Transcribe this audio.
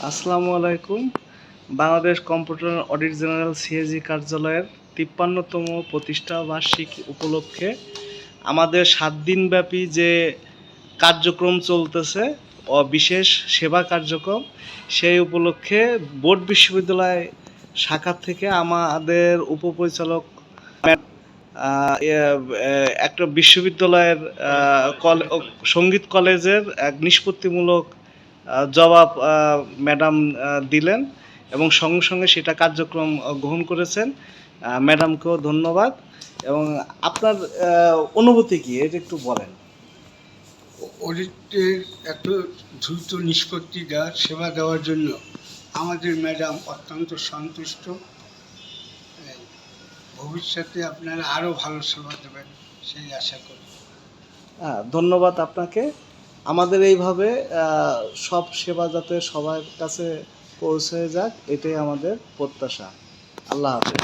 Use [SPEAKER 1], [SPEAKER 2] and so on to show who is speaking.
[SPEAKER 1] আসসালামু আলাইকুম। Bangladesh computer audit general CAG কার্যালয়ের ৫৩তম প্রতিষ্ঠা বার্ষিকী উপলক্ষে আমাদের ৭ দিনব্যাপী যে কার্যক্রম চলতেছে বিশেষ সেবা কার্যক্রম, সেই উপলক্ষে বোর্ড বিশ্ববিদ্যালয় শাখা থেকে আমাদের উপপরিচালক একটা বিশ্ববিদ্যালয়ের সঙ্গীত কলেজের এক নিষ্পত্তিমূলক জবাব ম্যাডাম দিলেন এবং সঙ্গে সঙ্গে সেটা কার্যক্রম গ্রহণ করেছেন। ম্যাডামকেও ধন্যবাদ। এবং আপনার অনুভূতি কি, এটা একটু বলেন।
[SPEAKER 2] অডিটের এত দ্রুত নিষ্পত্তি দেওয়ার সেবা দেওয়ার জন্য আমাদের ম্যাডাম অত্যন্ত সন্তুষ্ট। ভবিষ্যতে আপনারা আরও ভালো সেবা দেবেন সেই আশা করি।
[SPEAKER 1] ধন্যবাদ আপনাকে। আমাদের এইভাবে সব সেবা যাতে সবার কাছে পৌঁছে যাক, এটাই আমাদের প্রত্যাশা। আল্লাহ হাফেজ।